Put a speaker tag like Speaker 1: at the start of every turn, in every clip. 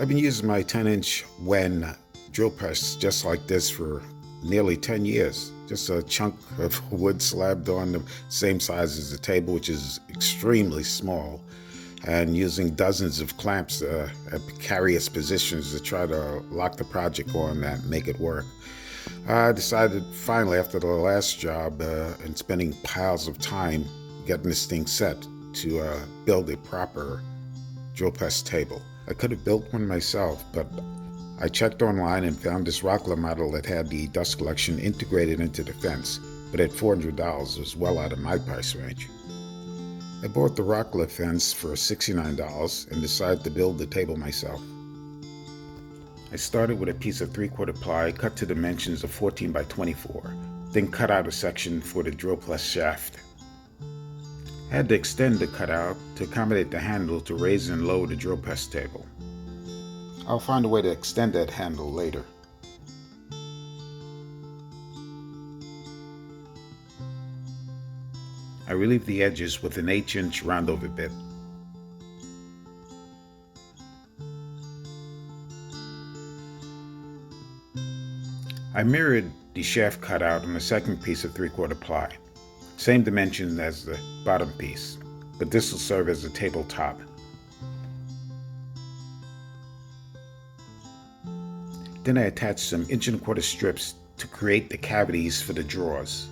Speaker 1: I've been using my 10-inch Wen drill press just like this for nearly 10 years. Just a chunk of wood slabbed on the same size as the table, which is extremely small, and using dozens of clamps at precarious positions to try to lock the project on and make it work. I decided finally, after the last job and spending piles of time getting this thing set, to build a proper drill press table. I could have built one myself, but I checked online and found this Rockler model that had the dust collection integrated into the fence, but at $400 was well out of my price range. I bought the Rockler fence for $69 and decided to build the table myself. I started with a piece of 3/4 ply cut to dimensions of 14 by 24, then cut out a section for the drill press shaft. I had to extend the cutout to accommodate the handle to raise and lower the drill press table. I'll find a way to extend that handle later. I relieved the edges with an 1/8-inch roundover bit. I mirrored the shaft cutout on the second piece of 3/4 ply. Same dimension as the bottom piece, but this will serve as a tabletop. Then I attached some 1¼ strips to create the cavities for the drawers.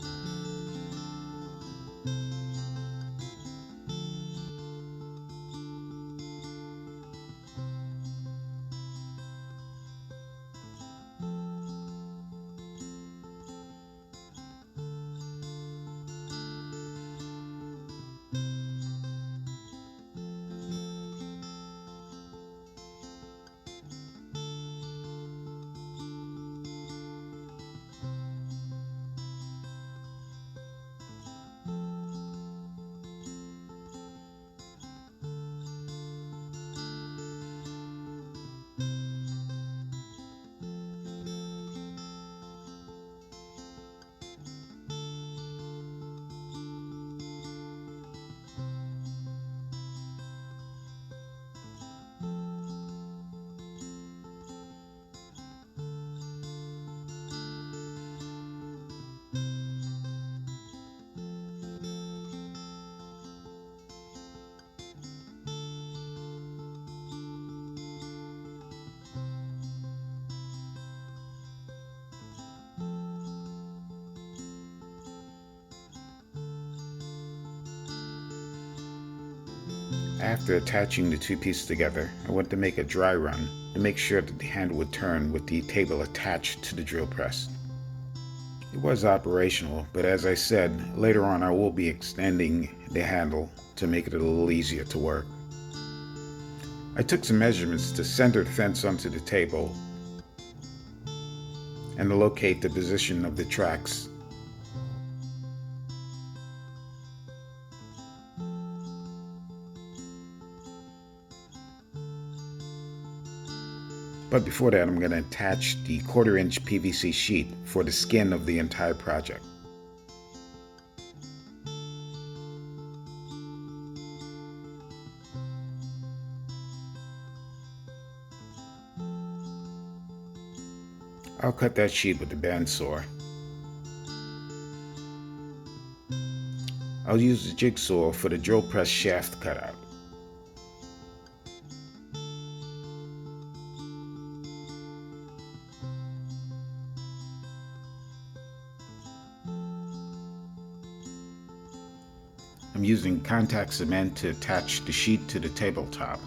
Speaker 1: After attaching the two pieces together, I went to make a dry run to make sure that the handle would turn with the table attached to the drill press. It was operational, but as I said, later on I will be extending the handle to make it a little easier to work. I took some measurements to center the fence onto the table and to locate the position of the tracks. But before that, I'm going to attach the 1/4-inch PVC sheet for the skin of the entire project. I'll cut that sheet with the bandsaw. I'll use the jigsaw for the drill press shaft cutout. I'm using contact cement to attach the sheet to the tabletop,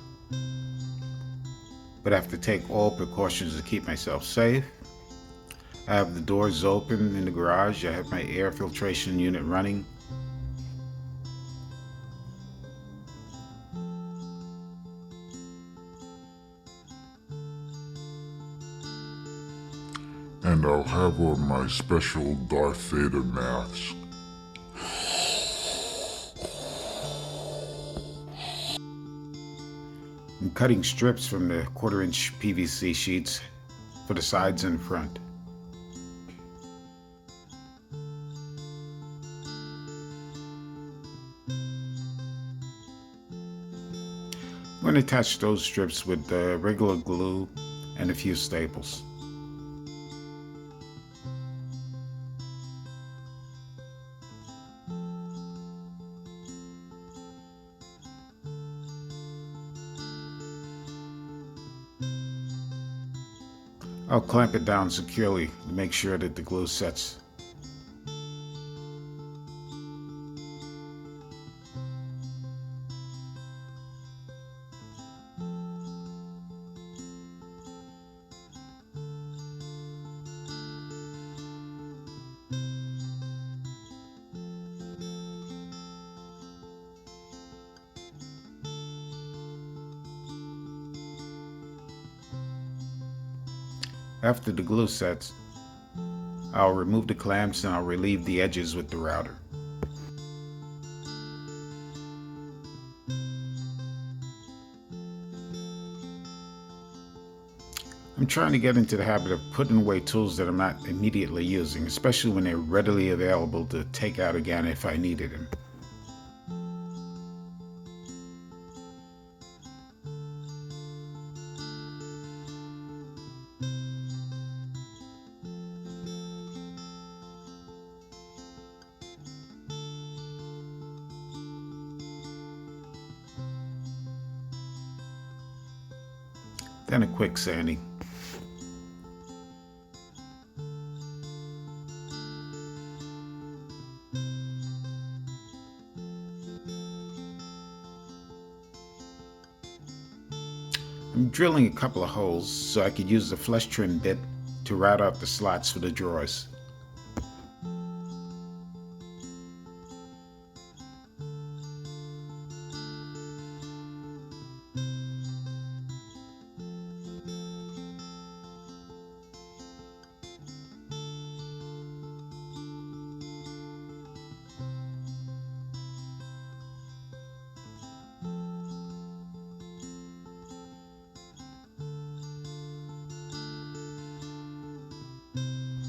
Speaker 1: but I have to take all precautions to keep myself safe. I have the doors open in the garage. I have my air filtration unit running.
Speaker 2: And I'll have on my special Darth Vader mask.
Speaker 1: I'm cutting strips from the 1/4-inch PVC sheets for the sides and front. going to attach those strips with regular glue and a few staples. I'll clamp it down securely to make sure that the glue sets. After the glue sets, I'll remove the clamps and I'll relieve the edges with the router. I'm trying to get into the habit of putting away tools that I'm not immediately using, especially when they're readily available to take out again if I needed them. Then a quick sanding. I'm drilling a couple of holes so I could use the flush trim bit to route out the slots for the drawers.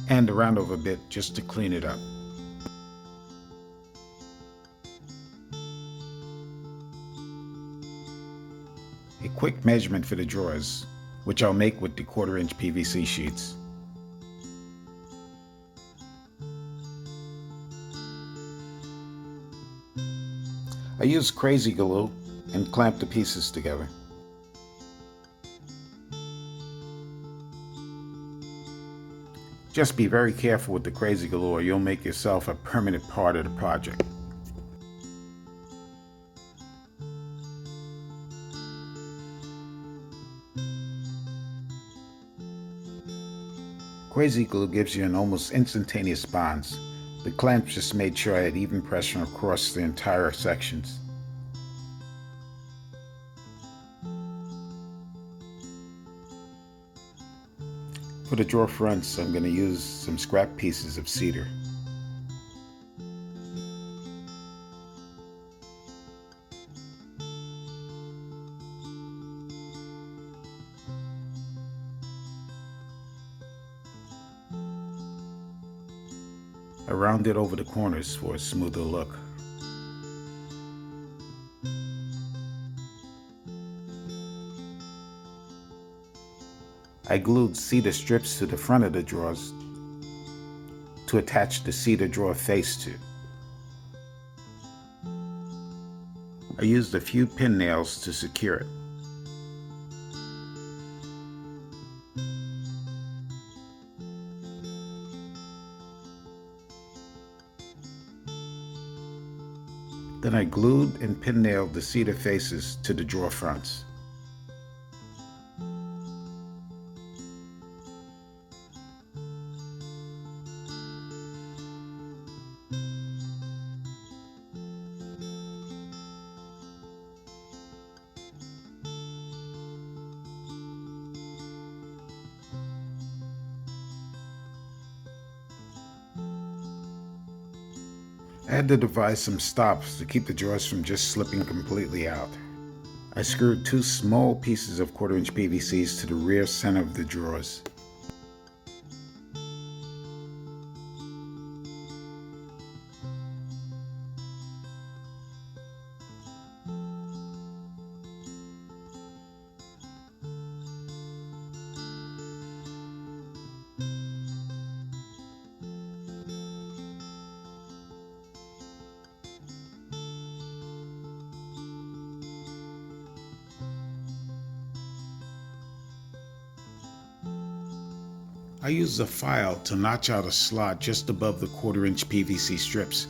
Speaker 1: And a round over bit just to clean it up. A quick measurement for the drawers, which I'll make with the 1/4 inch PVC sheets. I use crazy glue and clamp the pieces together. Just be very careful with the crazy glue or you'll make yourself a permanent part of the project. Crazy glue gives you an almost instantaneous bonds. The clamps just made sure I had even pressure across the entire sections. For the drawer fronts, I'm going to use some scrap pieces of cedar. I round it over the corners for a smoother look. I glued cedar strips to the front of the drawers to attach the cedar drawer face to. I used a few pin nails to secure it. Then I glued and pin nailed the cedar faces to the drawer fronts. I had to devise some stops to keep the drawers from just slipping completely out. I screwed 2 small pieces of 1/4 inch PVCs to the rear center of the drawers. I used a file to notch out a slot just above the 1/4-inch PVC strips.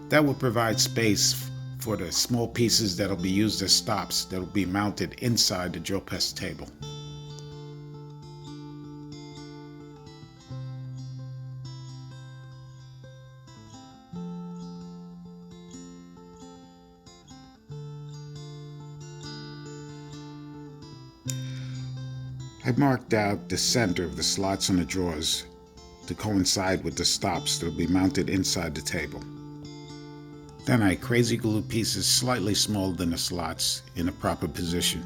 Speaker 1: That will provide space for the small pieces that will be used as stops that will be mounted inside the drill press table. I marked out the center of the slots on the drawers to coincide with the stops that will be mounted inside the table. Then I crazy glued pieces slightly smaller than the slots in a proper position.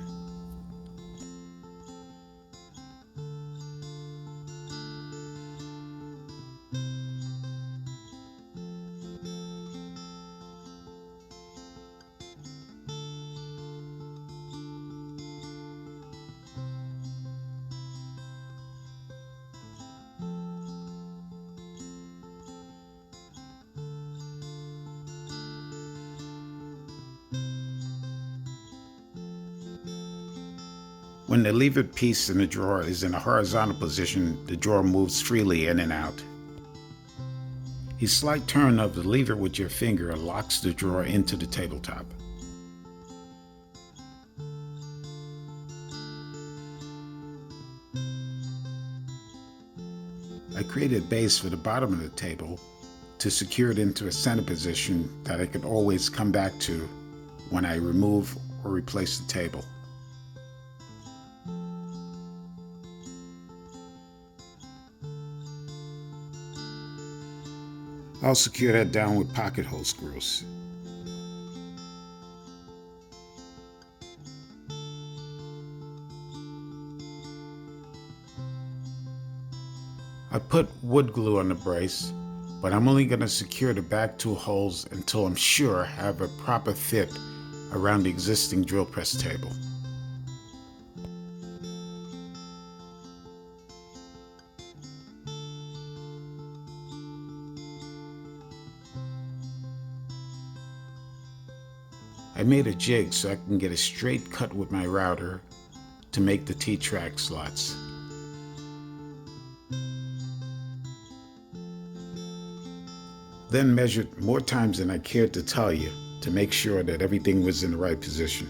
Speaker 1: When the levered piece in the drawer is in a horizontal position, the drawer moves freely in and out. A slight turn of the lever with your finger locks the drawer into the tabletop. I created a base for the bottom of the table to secure it into a center position that I could always come back to when I remove or replace the table. I'll secure that down with pocket hole screws. I put wood glue on the brace, but I'm only going to secure the back 2 holes until I'm sure I have a proper fit around the existing drill press table. I made a jig so I can get a straight cut with my router to make the T Track slots. Then measured more times than I cared to tell you to make sure that everything was in the right position.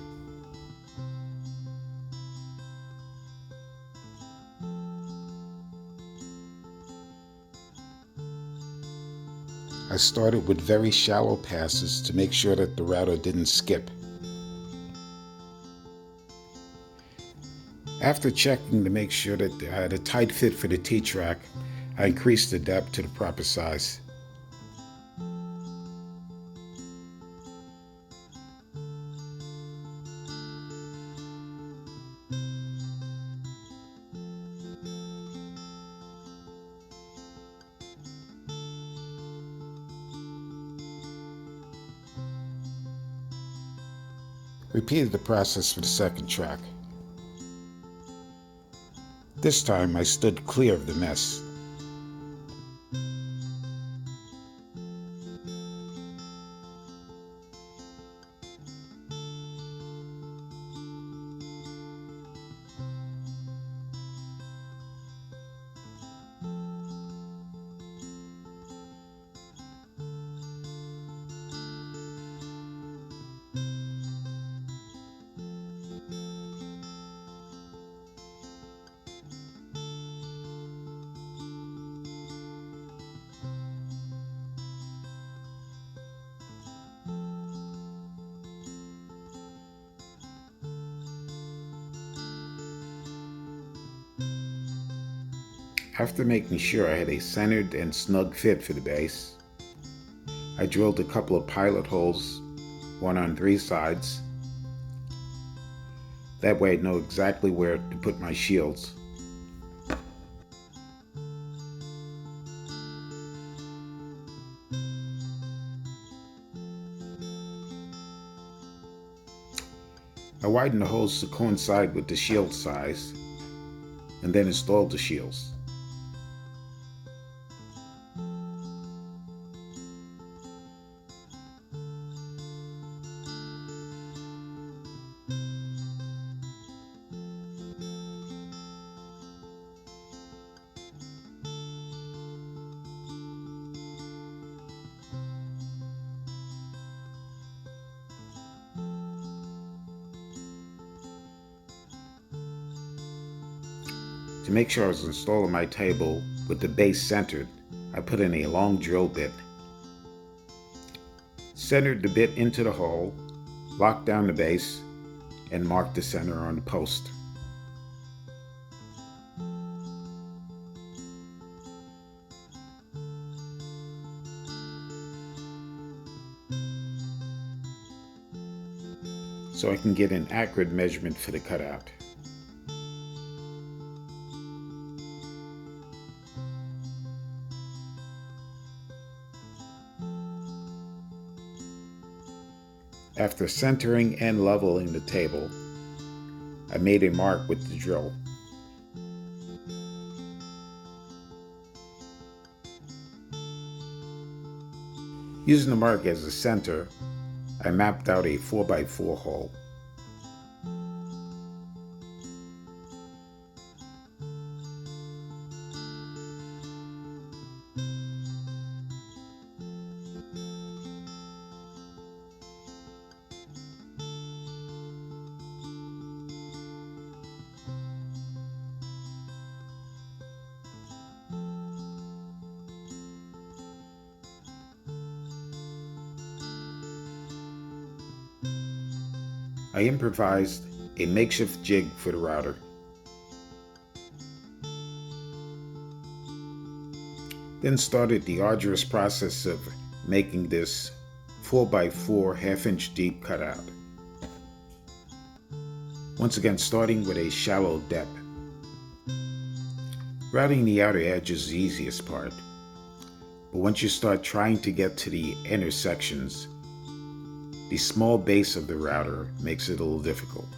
Speaker 1: I started with very shallow passes to make sure that the router didn't skip. After checking to make sure that I had a tight fit for the T Track, I increased the depth to the proper size. Repeated the process for the second track. This time I stood clear of the mess. After making sure I had a centered and snug fit for the base, I drilled a couple of pilot holes, one on 3 sides. That way I'd know exactly where to put my shields. I widened the holes to coincide with the shield size, and then installed the shields. To make sure I was installing my table with the base centered, I put in a long drill bit. Centered the bit into the hole, locked down the base, and marked the center on the post. So I can get an accurate measurement for the cutout. After centering and leveling the table, I made a mark with the drill. Using the mark as a center, I mapped out a 4x4 hole. I improvised a makeshift jig for the router. Then started the arduous process of making this 4x4 half-inch deep cutout. Once again, starting with a shallow depth. Routing the outer edge is the easiest part, but once you start trying to get to the intersections, the small base of the router makes it a little difficult.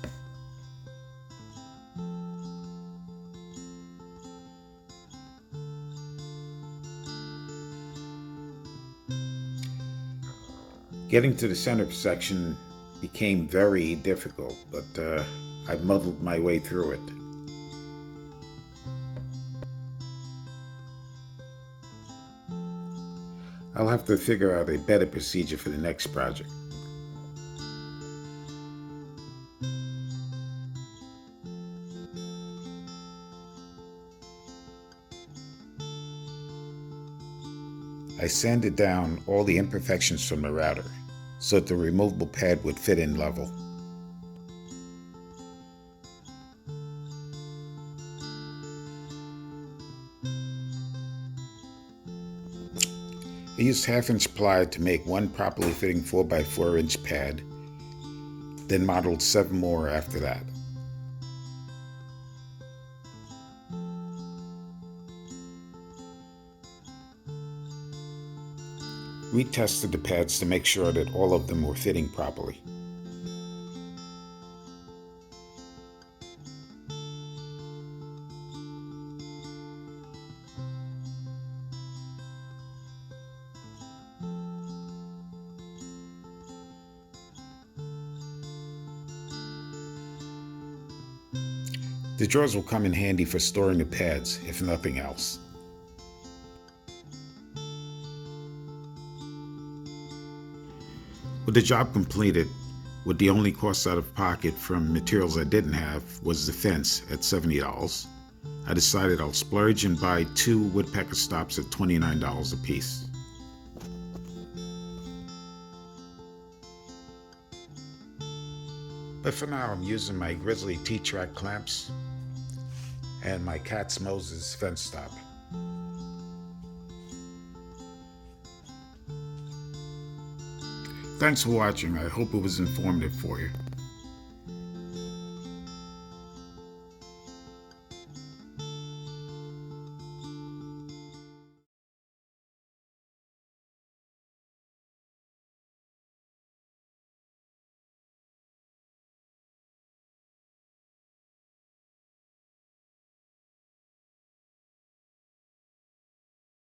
Speaker 1: Getting to the center section became very difficult, but I muddled my way through it. I'll have to figure out a better procedure for the next project. I sanded down all the imperfections from the router so that the removable pad would fit in level. I used half-inch ply to make one properly fitting 4x4 inch pad, then modeled 7 more after that. Retested the pads to make sure that all of them were fitting properly. The drawers will come in handy for storing the pads, if nothing else. With the job completed, with the only cost out of pocket from materials I didn't have was the fence at $70, I decided I'll splurge and buy 2 woodpecker stops at $29 a piece. But for now, I'm using my Grizzly T Track clamps and my Katz Moses fence stop. Thanks for watching. I hope it was informative for you.